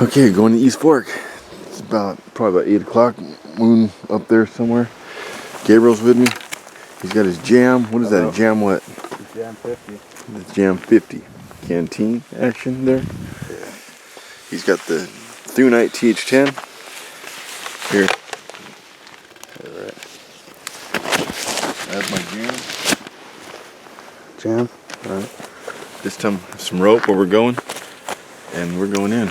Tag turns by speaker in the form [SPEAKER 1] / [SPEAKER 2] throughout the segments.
[SPEAKER 1] Okay, going to East Fork. It's probably about 8 o'clock. Moon up there somewhere. Gabriel's with me. He's got his jam. What is that? A jam what?
[SPEAKER 2] Jam 50.
[SPEAKER 1] The jam 50. Canteen action there.
[SPEAKER 2] Yeah.
[SPEAKER 1] He's got the through night TH10. Here. Alright. That's my jam.
[SPEAKER 2] Jam.
[SPEAKER 1] Alright. This time some rope where we're going. And we're going in.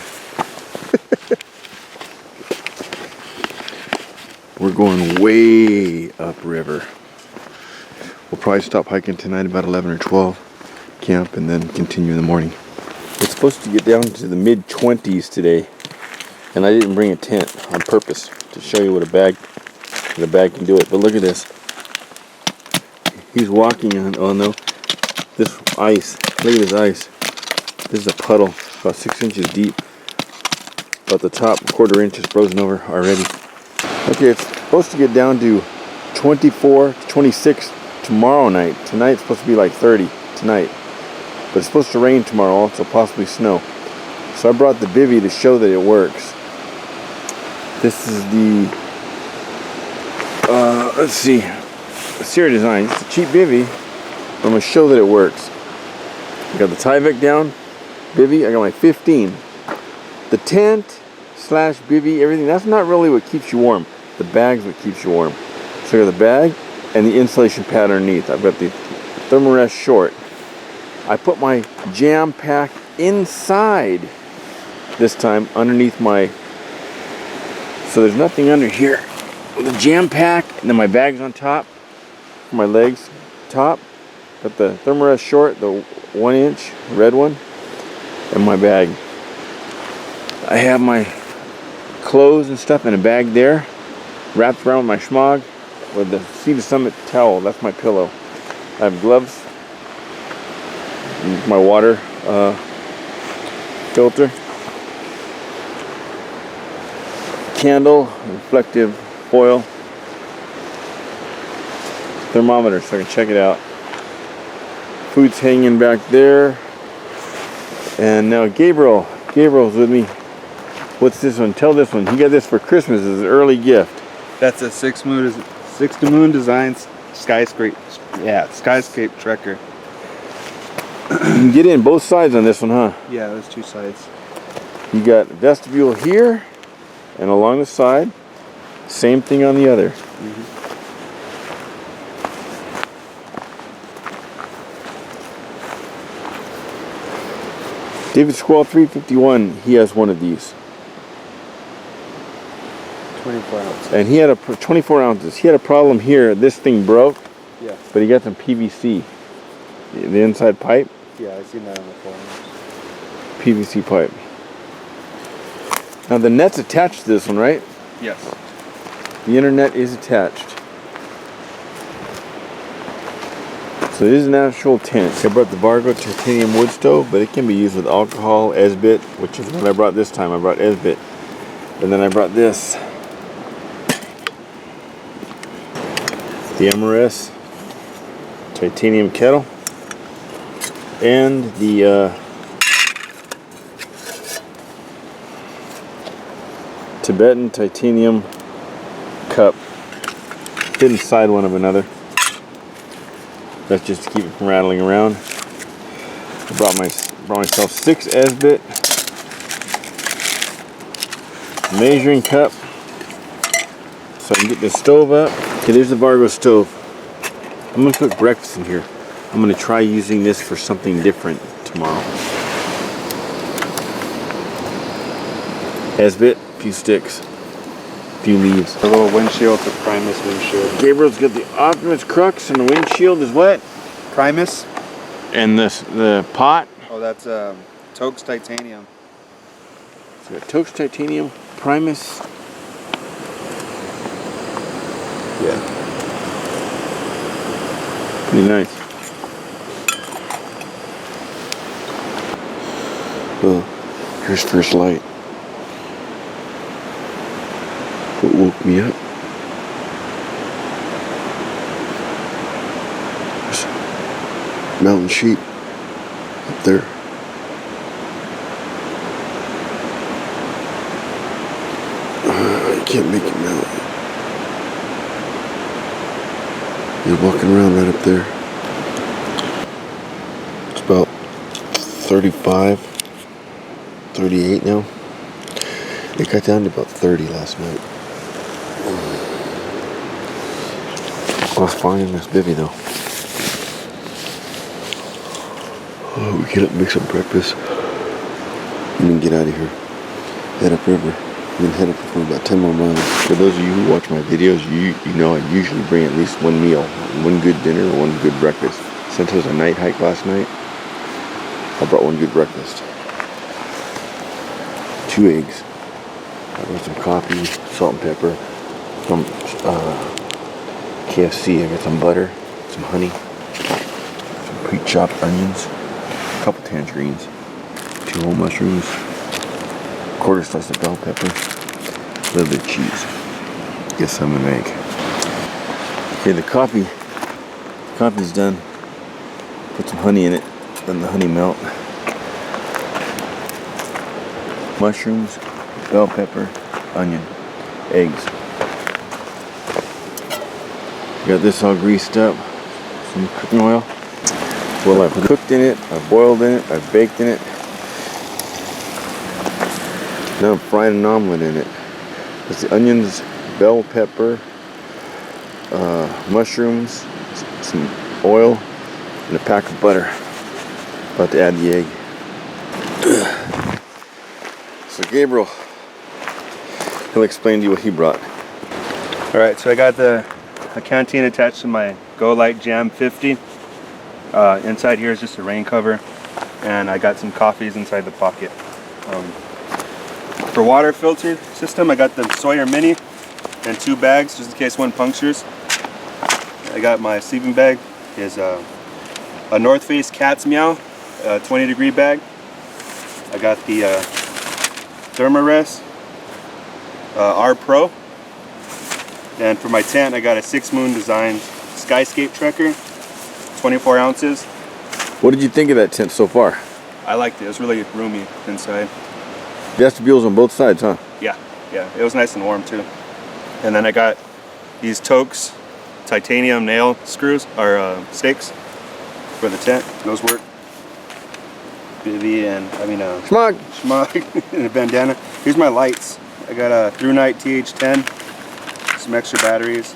[SPEAKER 1] We're going way upriver. We'll probably stop hiking tonight about 11 or 12, camp, and then continue in the morning. It's supposed to get down to the mid-20s today, and I didn't bring a tent on purpose to show you what a bag can do it. But look at this. He's walking on this ice. Look at this ice. This is a puddle about 6 inches deep. About the top, a quarter inch is frozen over already. Okay, it's supposed to get down to 24 to 26 tomorrow night. Tonight's supposed to be like 30 tonight. But it's supposed to rain tomorrow, also possibly snow. So I brought the bivvy to show that it works. This is the, let's see, Sierra Design. It's a cheap bivvy, but I'm going to show that it works. I got the Tyvek down, bivvy, I got my 15. The tent slash bivvy, everything, that's not really what keeps you warm. The bag's what keeps you warm. So I got the bag and the insulation pad underneath. I've got the Thermarest short. I put my jam pack inside this time underneath my, so there's nothing under here. The jam pack, and then my bag's on top, my legs top. Got the Thermarest short, the 1 inch red one, and my bag. I have my clothes and stuff in a bag there, wrapped around my schmog with the Sea to Summit towel. That's my pillow. I have gloves, my water filter, candle, reflective foil, thermometer so I can check it out. Food's hanging back there. And now Gabriel's with me. What's this one? Tell this one. He got this for Christmas as an early gift.
[SPEAKER 2] That's a six to moon design skyscraper trekker.
[SPEAKER 1] You can get in both sides on this one, huh?
[SPEAKER 2] Yeah, there's two sides.
[SPEAKER 1] You got vestibule here and along the side. Same thing on the other. David Squall 351, he has one of these.
[SPEAKER 2] 24 ounces.
[SPEAKER 1] And he had 24 ounces. He had a problem here. This thing broke.
[SPEAKER 2] Yeah.
[SPEAKER 1] But he got some PVC. The inside pipe.
[SPEAKER 2] Yeah, I seen that on the forums.
[SPEAKER 1] PVC pipe. Now the net's attached to this one, right?
[SPEAKER 2] Yes.
[SPEAKER 1] The internet is attached. So it is an actual tent. I brought the Vargo titanium wood stove, but it can be used with alcohol, Esbit, which is what I brought this time. I brought Esbit. And then I brought this. The MRS titanium kettle. And the Tibetan titanium cup. Fit inside one of another. That's just to keep it from rattling around. I brought myself 6 Esbit. Measuring cup. So I can get this stove up. Okay, there's the Vargo stove. I'm going to cook breakfast in here. I'm going to try using this for something different tomorrow. Esbit, a few sticks, a few leaves.
[SPEAKER 2] A little windshield, the Primus windshield.
[SPEAKER 1] Gabriel's got the Optimus crux, and the windshield is what?
[SPEAKER 2] Primus?
[SPEAKER 1] And the pot.
[SPEAKER 2] Oh, that's Tokes titanium.
[SPEAKER 1] So we got Tokes titanium, Primus. Yeah. Pretty nice. Oh, here's first light. What woke me up? There's mountain sheep up there. Can't make it melt. He's walking around right up there. It's about 35, 38 now. It got down to about 30 last night. I was fine in this bivvy though. Oh, we get up and make some breakfast. And then get out of here. Head upriver. And then head up for about 10 more miles. For those of you who watch my videos, you know I usually bring at least one meal. One good dinner or one good breakfast. Since it was a night hike last night, I brought one good breakfast. 2 eggs. I got some coffee, salt and pepper, some KFC. I got some butter, some honey, some pre-chopped onions, a couple tangerines, 2 whole mushrooms, quarter slice of bell pepper, a little bit of cheese. Get some of an egg. Okay, the coffee's done. Put some honey in it, let the honey melt. Mushrooms, bell pepper, onion, eggs. Got this all greased up. Some cooking oil. Well, I've cooked in it, I've boiled in it, I've baked in it. Now I'm frying an omelet in it. It's the onions, bell pepper, mushrooms, some oil, and a pack of butter. About to add the egg. So Gabriel, he'll explain to you what he brought.
[SPEAKER 2] Alright, so I got a canteen attached to my Go Light Jam 50. Inside here is just a rain cover, and I got some coffees inside the pocket. For water filter system, I got the Sawyer Mini and 2 bags just in case one punctures. I got my sleeping bag is a North Face Cat's Meow 20-degree bag. I got the Thermarest R Pro, and for my tent I got a 6 Moon Design Skyscape Trekker, 24 ounces.
[SPEAKER 1] What did you think of that tent so far?
[SPEAKER 2] I liked it. It was really roomy inside.
[SPEAKER 1] Vestibules on both sides, huh?
[SPEAKER 2] Yeah, it was nice and warm too. And then I got these Tokes titanium nail screws, or stakes, for the tent. Those work. Schmuck and a bandana. Here's my lights. I got a Through Night TH10, some extra batteries.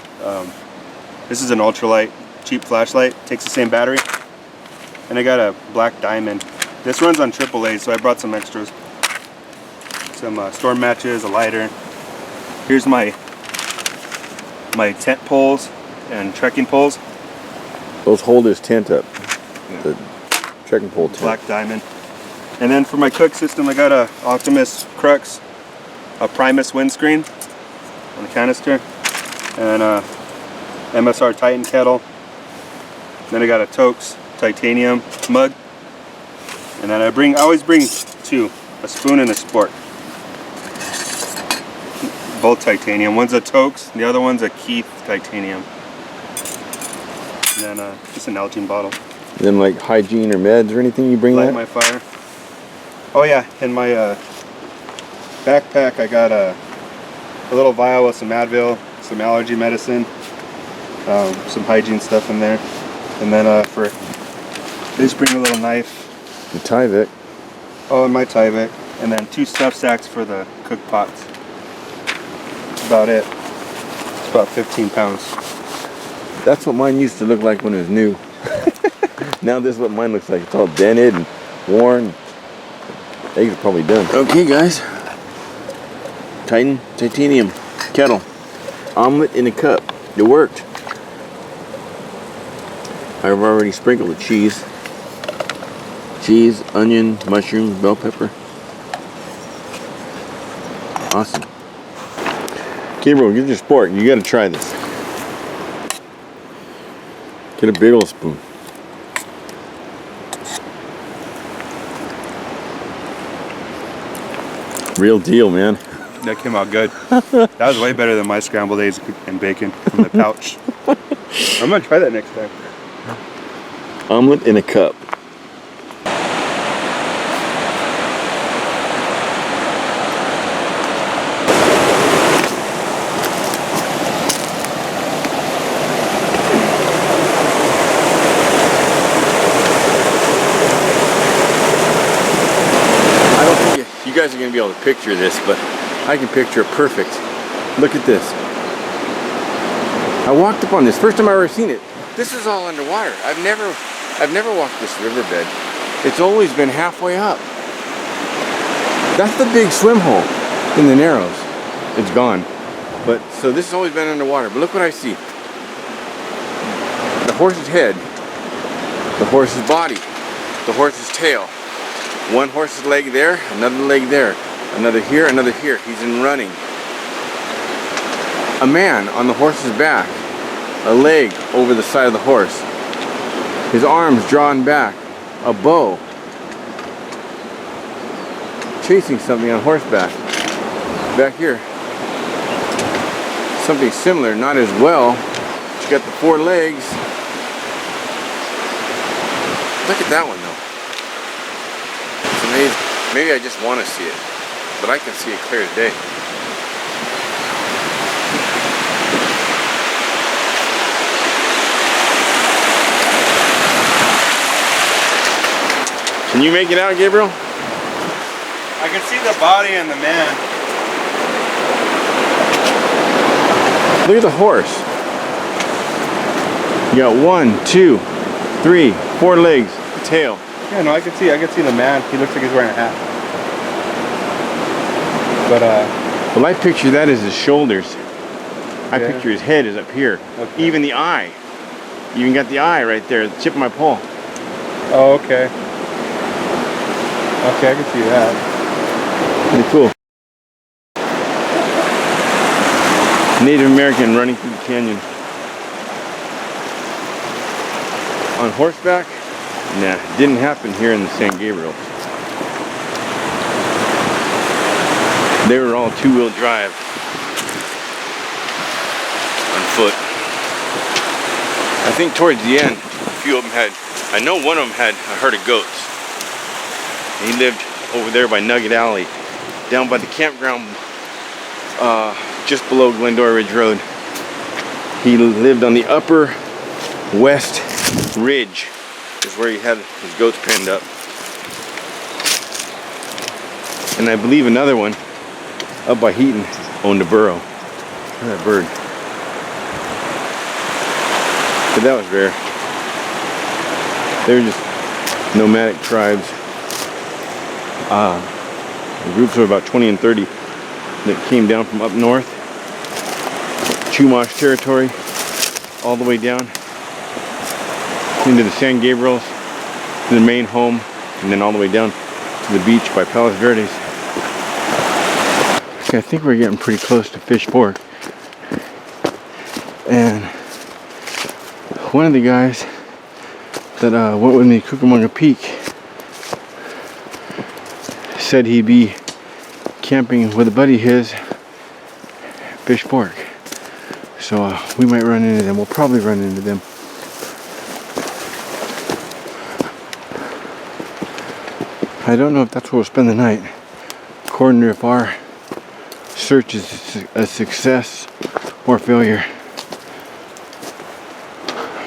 [SPEAKER 2] This is an ultralight, cheap flashlight. Takes the same battery. And I got a black diamond. This runs on AAA, so I brought some extras. Some storm matches, a lighter. Here's my tent poles and trekking poles.
[SPEAKER 1] Those hold his tent up. Yeah. The trekking pole tent.
[SPEAKER 2] Black diamond. And then for my cook system, I got a Optimus Crux, a Primus windscreen on the canister, and a MSR Titan kettle. Then I got a Tokes titanium mug. And then I always bring 2, a spoon and a spork. Both titanium. One's a Tokes, the other one's a Keith titanium. And then just an Nalgene bottle.
[SPEAKER 1] And then like hygiene or meds or anything you bring?
[SPEAKER 2] Light my fire. Oh yeah, in my backpack I got a little vial with some Advil, some allergy medicine, some hygiene stuff in there. And then I just bring a little knife.
[SPEAKER 1] The Tyvek.
[SPEAKER 2] Oh, and my Tyvek. And then 2 stuff sacks for the cook pots. About it. It's about 15 pounds.
[SPEAKER 1] That's what mine used to look like when it was new. Now this is what mine looks like. It's all dented and worn. Eggs are probably done. Okay guys. Titanium kettle. Omelet in a cup. It worked. I've already sprinkled the cheese. Cheese, onion, mushrooms, bell pepper. Awesome. Gabriel, get your spork. You gotta try this. Get a big old spoon. Real deal, man.
[SPEAKER 2] That came out good. That was way better than my scrambled eggs and bacon from the pouch. I'm gonna try that next time.
[SPEAKER 1] Omelet in a cup. guys are going to be able to picture this, but I can picture it perfect. Look at this. I walked up on this, first time I ever seen it. This is all underwater. I've never walked this riverbed. It's always been halfway up. That's the big swim hole in the Narrows. It's gone. But so this has always been underwater. But look what I see. The horse's head, the horse's body, the horse's tail. One horse's leg there, another leg there, another here, another here. He's in running. A man on the horse's back, a leg over the side of the horse, his arms drawn back, a bow, chasing something on horseback. Back here, something similar, not as well. She's got the 4 legs. Look at that one though. It's amazing. Maybe I just want to see it, but I can see it clear as day. Can you make it out, Gabriel?
[SPEAKER 2] I can see the body and the man.
[SPEAKER 1] Look at the horse. You got 1, 2, 3, 4 legs, the tail.
[SPEAKER 2] Yeah, no, I can see the man. He looks like he's wearing a hat. But
[SPEAKER 1] well, I picture that as his shoulders. I
[SPEAKER 2] Yeah.
[SPEAKER 1] picture his head is up here.
[SPEAKER 2] Okay.
[SPEAKER 1] Even the eye. You even got the eye right there, the tip of my pole.
[SPEAKER 2] oh, okay. Okay, I can see that.
[SPEAKER 1] Pretty cool. Native American running through the canyon. On horseback? Nah, didn't happen here in the San Gabriel. They were all 2-wheel drive on foot. I think towards the end, a few of them had, I know one of them had a herd of goats. He lived over there by Nugget Alley, down by the campground just below Glendora Ridge Road. He lived on the upper west ridge, is where he had his goats penned up. And I believe another one up by Heaton owned a burrow. Look at that bird. But that was rare. They were just nomadic tribes. The groups were about 20 and 30 that came down from up north, Chumash territory, all the way down into the San Gabriels, to the main home, and then all the way down to the beach by Palos Verdes. Okay, I think we're getting pretty close to Fish Fork. And one of the guys that went with me to Cucamonga Peak said he'd be camping with a buddy of his, Fish Fork. So we might run into them. We'll probably run into them. I don't know if that's where we'll spend the night. According to if our search is a success or failure.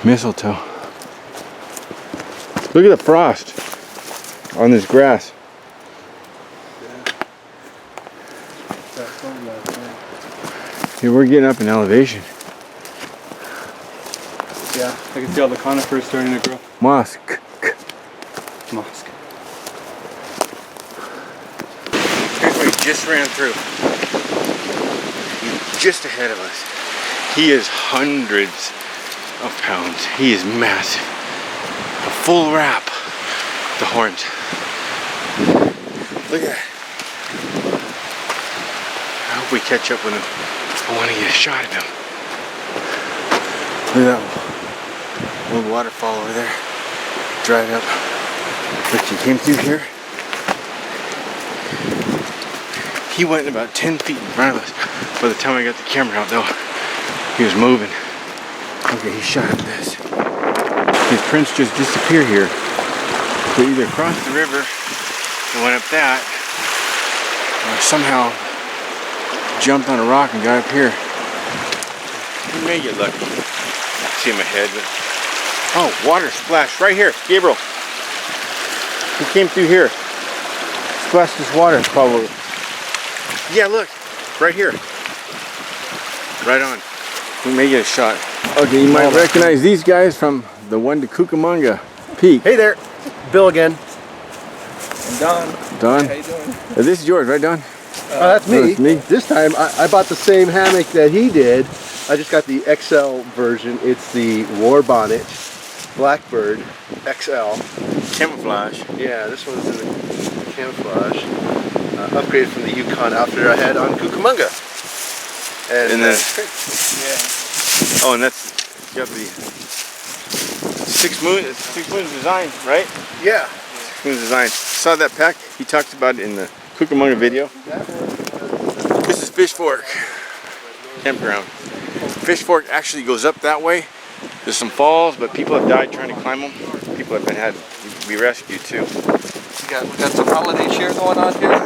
[SPEAKER 1] Mistletoe. Look at the frost on this grass. Yeah, we're getting up in elevation.
[SPEAKER 2] Yeah, I can see all the conifers starting to grow.
[SPEAKER 1] Mosque.
[SPEAKER 2] Mosque.
[SPEAKER 1] Here's what he just ran through. He's just ahead of us. He is hundreds of pounds. He is massive. A full wrap. The horns. Look at that. I hope we catch up with him. I want to get a shot of him. Look at that little waterfall over there. Dried up. Look, he came through here. He went about 10 feet in front of us. By the time I got the camera out though, he was moving. Okay, he shot up this. His prints just disappear here. They either crossed the river and went up that, or somehow jumped on a rock and got up here. We may get lucky. See him ahead, but oh, water splashed right here, Gabriel. He came through here. splash this water, probably. Yeah, look, right here. Right on. We may get a shot. Okay, you might recognize these guys from the one to Cucamonga Peak.
[SPEAKER 3] Hey there, Bill again.
[SPEAKER 4] And Don.
[SPEAKER 1] Don?
[SPEAKER 4] Hey, how you doing?
[SPEAKER 1] This is yours, right, Don?
[SPEAKER 3] That's me.
[SPEAKER 1] That's me.
[SPEAKER 3] This time I bought the same hammock that he did. I just got the XL version. It's the War Bonnet Blackbird XL.
[SPEAKER 1] Camouflage.
[SPEAKER 3] Yeah, this one's in the camouflage. Upgraded from the Yukon outfitter I had on Cucamonga.
[SPEAKER 1] And then,
[SPEAKER 4] Yeah.
[SPEAKER 1] oh, and that's got the six moon design, right?
[SPEAKER 3] Yeah.
[SPEAKER 1] 6 moon design. Saw that pack. He talks about it in the Cucamonga video. This is Fish Fork campground. Fish Fork actually goes up that way. There's some falls, but people have died trying to climb them. People have had to be rescued too.
[SPEAKER 4] We got some holiday cheer going on here. I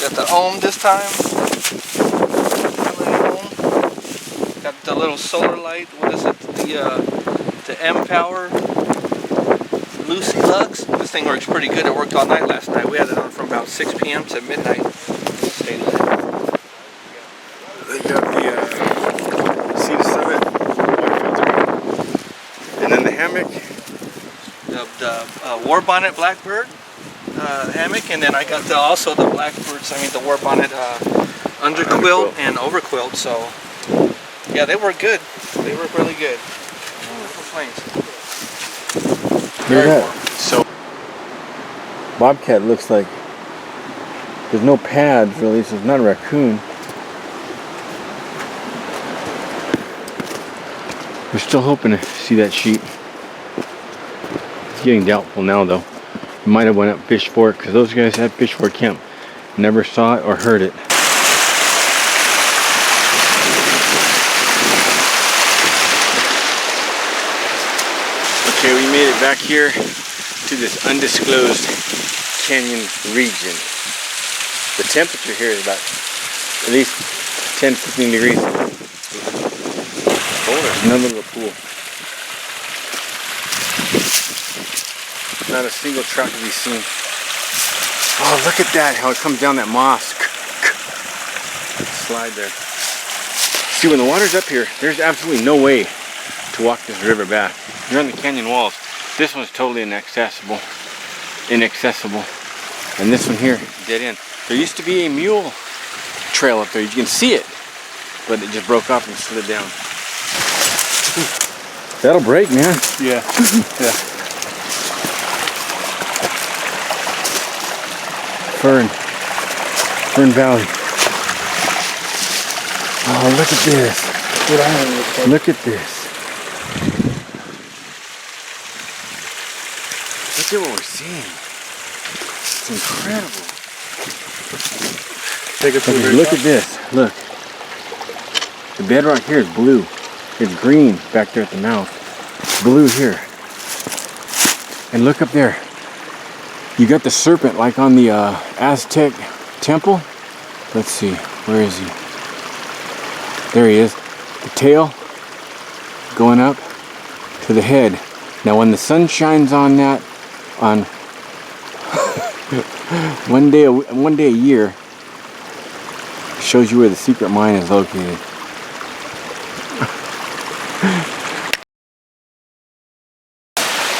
[SPEAKER 4] got the ohm this time. Got the little solar light. What is it? The M Power Lucy Lux. This thing works pretty good. It worked all night last night. We had it on from about 6 p.m. to midnight. Stayed lit.
[SPEAKER 1] They got the Sea to Summit water filter. And then the hammock.
[SPEAKER 4] The War Bonnet Blackbird hammock, and then I got also the Blackbirds. I mean the War Bonnet underquilt and overquilt. So yeah, they work good. They work really good. No complaints.
[SPEAKER 1] Look at that. So Bobcat looks like there's no pads really, so it's not a raccoon. We're still hoping to see that sheep. It's getting doubtful now though. We might have went up Fish Fork because those guys had Fish Fork camp. Never saw it or heard it. Okay, we made it back here to this undisclosed canyon region. The temperature here is about at least 10-15 degrees. Oh, there's another little pool. Not a single truck to be seen. Oh, look at that, how it comes down that moss. Slide there. See, when the water's up here, there's absolutely no way to walk this river back. You're on the canyon walls. This one's totally inaccessible. And this one here, dead end. There used to be a mule trail up there. You can see it, but it just broke off and slid down. That'll break, man.
[SPEAKER 3] Yeah. Yeah.
[SPEAKER 1] Fern Valley. Oh, look at this. Look at this. Look at what we're seeing. It's incredible.
[SPEAKER 3] Take it
[SPEAKER 1] Okay, look at this. Look. The bedrock here is blue. It's green back there at the mouth. Blue here. And look up there. You got the serpent like on the Aztec temple. Let's see. Where is he? There he is. The tail going up to the head. Now when the sun shines on that, on one day a year, it shows you where the secret mine is located.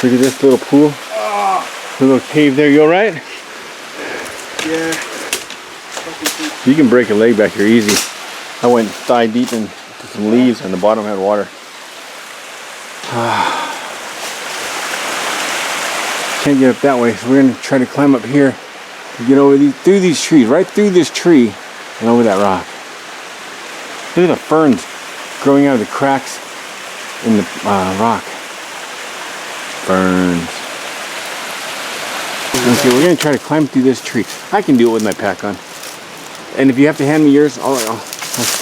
[SPEAKER 1] Look at this little pool. Little cave there. You alright?
[SPEAKER 3] Yeah.
[SPEAKER 1] You can break a leg back here easy. I went thigh deep into some leaves and the bottom had water. Can't get up that way, so we're gonna try to climb up here and get over through these trees, right through this tree and over that rock. Look at the ferns growing out of the cracks in the rock. Ferns. Okay, we're gonna try to climb through this tree. I can do it with my pack on. And if you have to hand me yours, I'll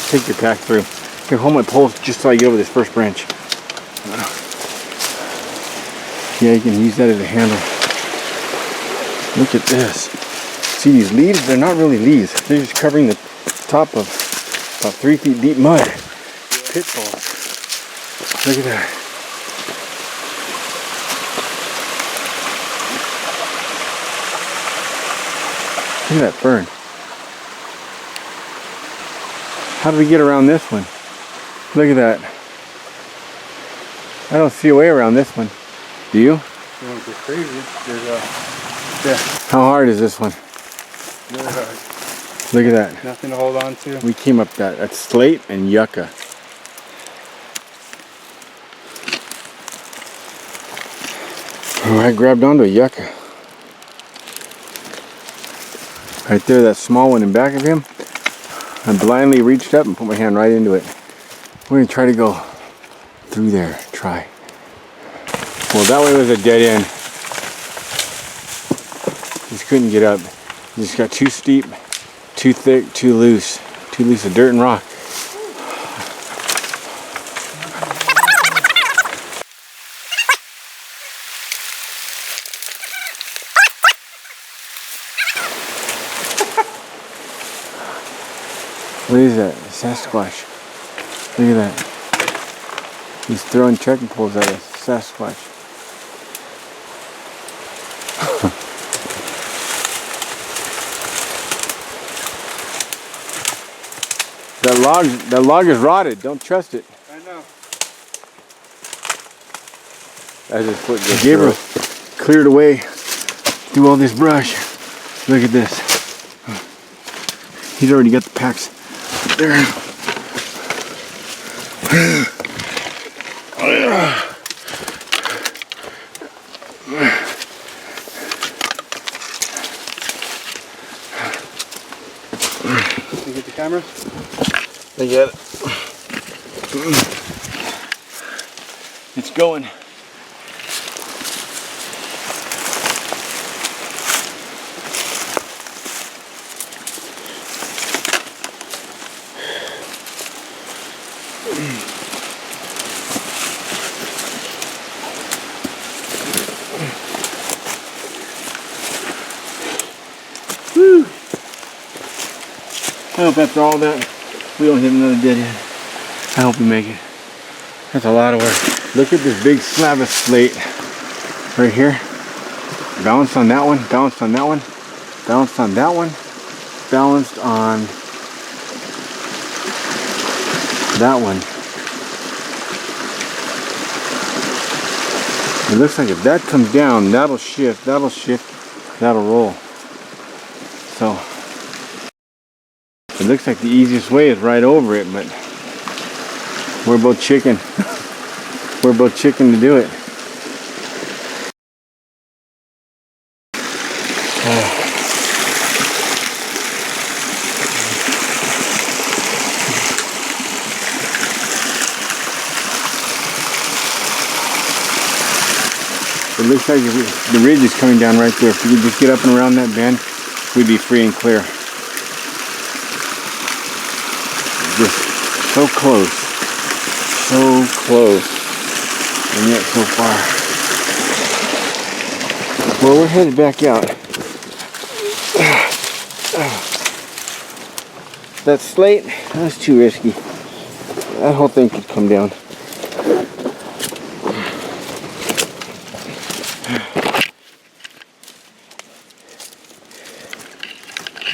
[SPEAKER 1] take your pack through. Here, hold my pole just so I get over this first branch. Yeah, you can use that as a handle. Look at this. See these leaves? They're not really leaves. They're just covering the top of about 3 feet deep mud. Pitfalls. Look at that. Look at that fern. How do we get around this one? Look at that. I don't see a way around this one. Do you?
[SPEAKER 5] You won't get crazy. There's a... Yeah.
[SPEAKER 1] How hard is this one?
[SPEAKER 5] Really hard.
[SPEAKER 1] Look at that.
[SPEAKER 5] Nothing to hold on to.
[SPEAKER 1] We came up that. That's slate and yucca. Oh, I grabbed onto a yucca. Right there, that small one in back of him. I blindly reached up and put my hand right into it. We're gonna try to go through there. Try. Well, that way was a dead end. Just couldn't get up. Just got too steep, too thick, too loose of dirt and rock. What is that? Sasquatch. Look at that. He's throwing trekking poles at us. Sasquatch. That log is rotted. Don't trust it.
[SPEAKER 5] I know.
[SPEAKER 1] I just put the Gabriel cleared away through all this brush. Look at this. He's already got the packs there.
[SPEAKER 5] You get the camera?
[SPEAKER 1] I get it. It's going. Woo. I hope after all that we don't hit another dead end. I hope we make it. That's a lot of work. Look at this big slab of slate right here. Balanced on that one, balanced on that one, balanced on that one, balanced on that one. It looks like if that comes down, that'll shift, that'll roll. So it looks like the easiest way is right over it, but we're both chicken. We're both chicken to do it. It looks like the ridge is coming down right there. If we could just get up and around that bend, we'd be free and clear. Just so close, and yet so far. Well, we're headed back out. That slate, that's too risky. That whole thing could come down.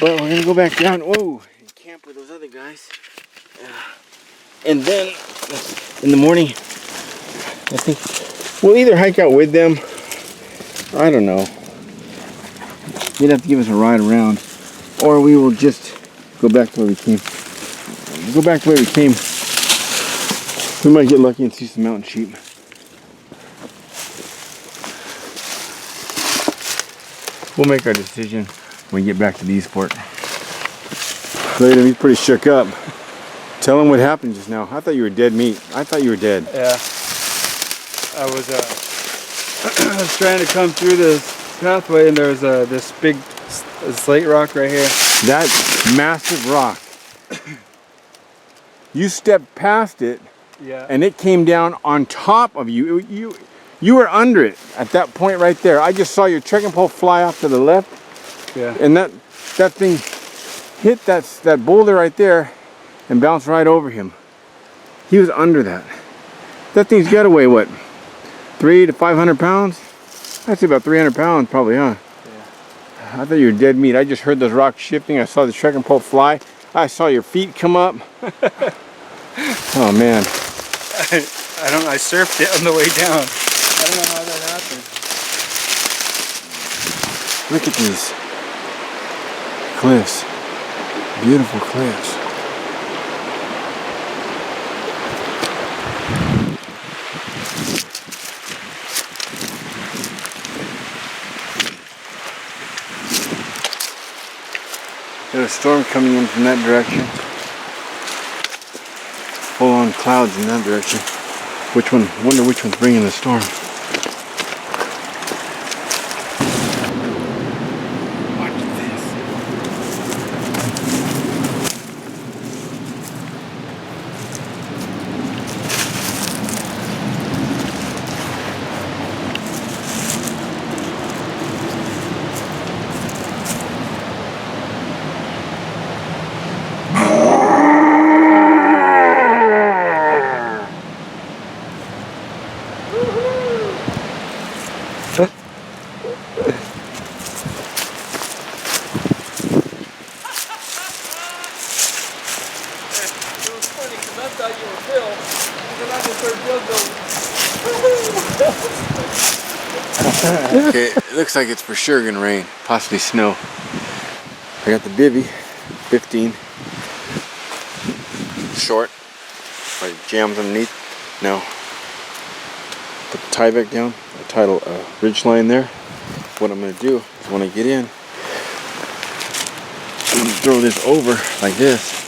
[SPEAKER 1] But we're gonna go back down. Whoa, and camp with those other guys. And then in the morning, I think we'll either hike out with them. I don't know. They'd have to give us a ride around, or we will just go back to where we came. Go back to where we came. We might get lucky and see some mountain sheep. We'll make our decision when we get back to the Eastport. Look at him, he's pretty shook up. Tell him what happened just now. I thought you were dead meat. I thought you were dead.
[SPEAKER 5] Yeah. I was trying to come through this pathway, and there was this big slate rock right here.
[SPEAKER 1] That massive rock. You stepped past it,
[SPEAKER 5] Yeah.
[SPEAKER 1] and it came down on top of you. You were under it at that point right there. I just saw your trekking pole fly off to the left.
[SPEAKER 5] Yeah.
[SPEAKER 1] And that thing hit that boulder right there and bounced right over him. He was under that. That thing's got to weigh what? 300 to 500 pounds? I'd say about 300 pounds probably, huh?
[SPEAKER 5] Yeah.
[SPEAKER 1] I thought you were dead meat. I just heard those rocks shifting. I saw the trekking pole fly. I saw your feet come up. Oh man.
[SPEAKER 5] I surfed it on the way down. I don't know how that happened.
[SPEAKER 1] Look at these cliffs. Beautiful cliffs. There's a storm coming in from that direction. Full on clouds in that direction. Wonder which one's bringing the storm. Watch this. Okay, it looks like it's for sure gonna rain, possibly snow. I got the bivvy, 15, short, like jams underneath. Now, put the tie back down. I tied a ridge line there. What I'm gonna do is when I get in, I'm gonna throw this over like this.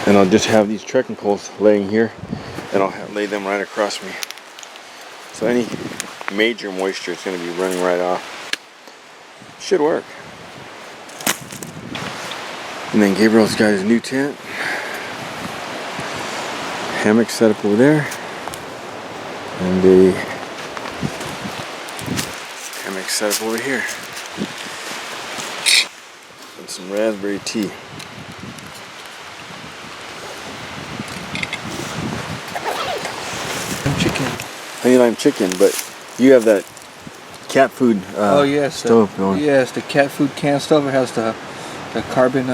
[SPEAKER 1] And I'll just have these trekking poles laying here, and I'll lay them right across me. So any major moisture is going to be running right off. Should work. And then Gabriel's got his new tent. Hammock set up over there. And a hammock set up over here. And some raspberry tea. Honey lime chicken, but you have that cat food
[SPEAKER 4] oh yes,
[SPEAKER 1] stove going.
[SPEAKER 4] Yes, the cat food can stove. It has the carbon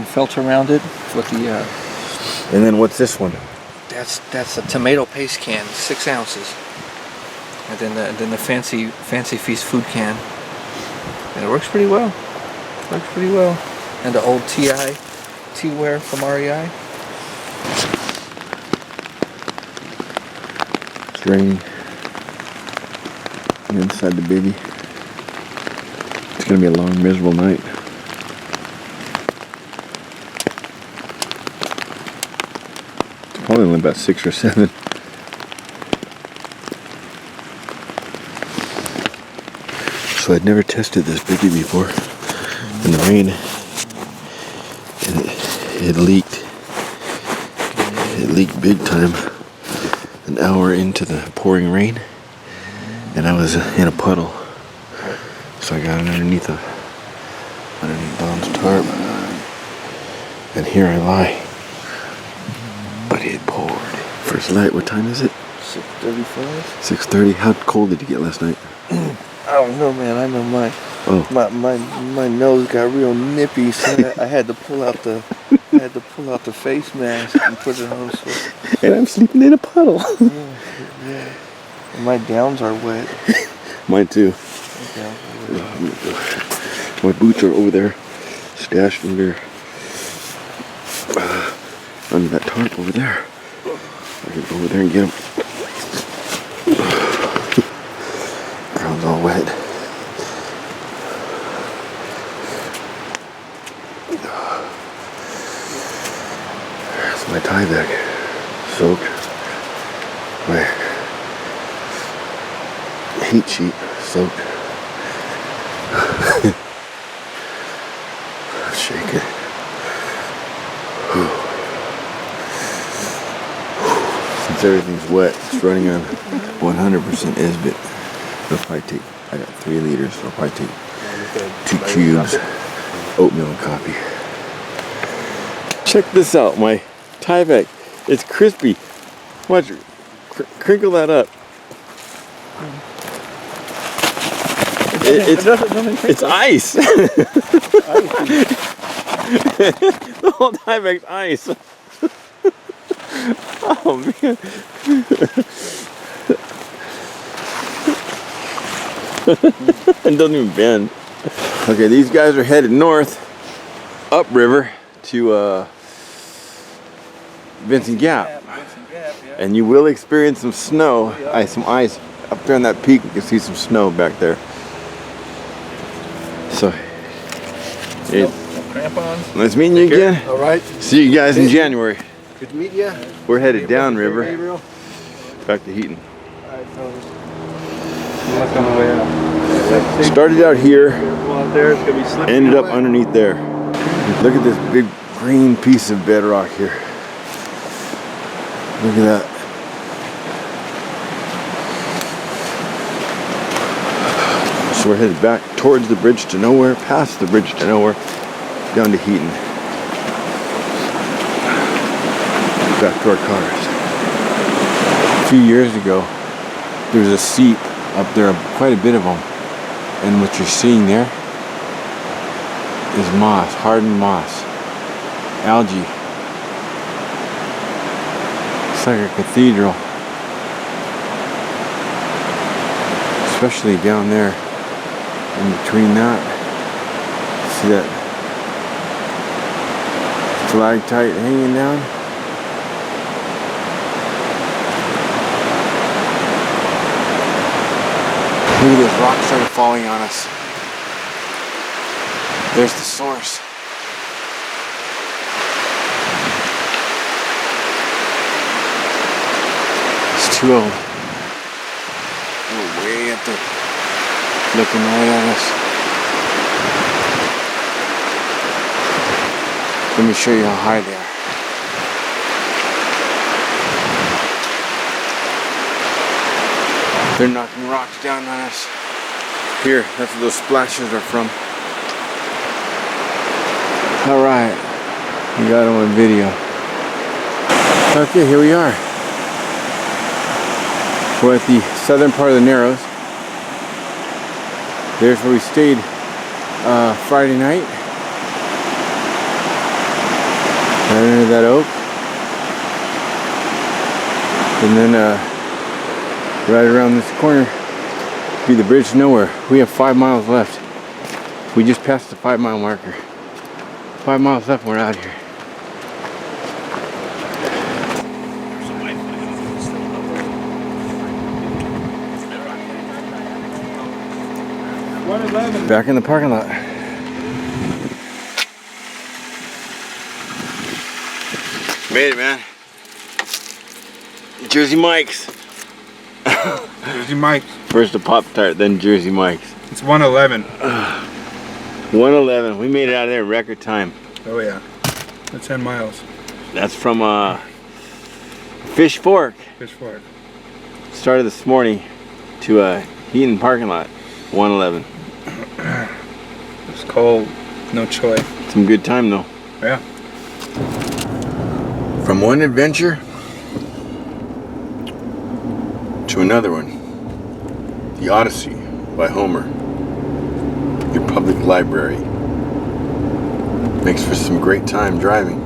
[SPEAKER 4] filter around it with the.
[SPEAKER 1] And then what's this one?
[SPEAKER 4] That's a tomato paste can, 6 ounces. And then the fancy feast food can. And it works pretty well. And the old teaware from REI.
[SPEAKER 1] It's raining. And inside the baby. It's gonna be a long, miserable night. It's probably only about 6 or 7. So I'd never tested this baby before. In the rain, and it leaked. It leaked big time. An hour into the pouring rain, and I was in a puddle. So I got underneath Don's tarp, and here I lie. But it poured. First light. What time is it?
[SPEAKER 4] 6:35.
[SPEAKER 1] 6:30. How cold did you get last night?
[SPEAKER 4] I don't know, man. I know my nose got real nippy, so I had to pull out the face mask and put it on. So.
[SPEAKER 1] And I'm sleeping in a puddle.
[SPEAKER 4] Yeah. And my downs are wet.
[SPEAKER 1] Mine too. My boots are over there, stashed under that tarp over there. I can go over there and get them. Ground's all wet. There's my tie bag, soaked. My heat sheet, soaked. Shake it. Since everything's wet, it's running on 100% Esbit. It'll probably take, I got 3 liters, so it'll probably take 2 cubes, oatmeal and coffee. Check this out, my tie back. It's crispy. Watch, crinkle that up. It's ice. The whole Tyvek's ice. Oh man. It doesn't even bend. Okay, these guys are headed north, upriver to Vincent Gap. And you will experience some snow, some ice up there on that peak. You can see some snow back there. So,
[SPEAKER 5] Crampons.
[SPEAKER 1] nice meeting you again.
[SPEAKER 3] All right.
[SPEAKER 1] See you guys in January.
[SPEAKER 3] Good to meet you.
[SPEAKER 1] We're headed downriver, back to Heaton.
[SPEAKER 5] Look on the way out.
[SPEAKER 1] Started out here,
[SPEAKER 5] Out there, it's gonna be slippery.
[SPEAKER 1] ended up underneath there. Look at this big green piece of bedrock here. Look at that. So we're headed back towards the bridge to nowhere, past the bridge to nowhere, down to Heaton. Back to our cars. A few years ago, there was a seep up there, quite a bit of them. And what you're seeing there is moss, hardened moss, algae. It's like a cathedral. Especially down there, in between that. See that stalactite hanging down? Look at this rock started falling on us. There's the source. It's too old. We're way up there, looking right at us. Let me show you how high they are. They're knocking rocks down on us. Here, that's where those splashes are from. Alright, we got them on video. Okay, here we are. We're at the southern part of the Narrows. There's where we stayed Friday night. Right under that oak. And then right around this corner be the bridge to nowhere. We have 5 miles left. We just passed the 5 mile marker. 5 miles left and we're out here. Back in the parking lot. Made it, man. Jersey Mike's.
[SPEAKER 5] Jersey Mike's.
[SPEAKER 1] First a Pop-Tart, then Jersey Mike's.
[SPEAKER 5] It's 111.
[SPEAKER 1] 111. We made it out of there in record time.
[SPEAKER 5] Oh yeah. That's 10 miles.
[SPEAKER 1] That's from Fish Fork.
[SPEAKER 5] Fish Fork.
[SPEAKER 1] Started this morning to Heaton parking lot. 111.
[SPEAKER 5] It's cold. No choice.
[SPEAKER 1] Some good time though.
[SPEAKER 5] Yeah.
[SPEAKER 1] From one adventure to another one. The Odyssey by Homer. Your public library. Makes for some great time driving.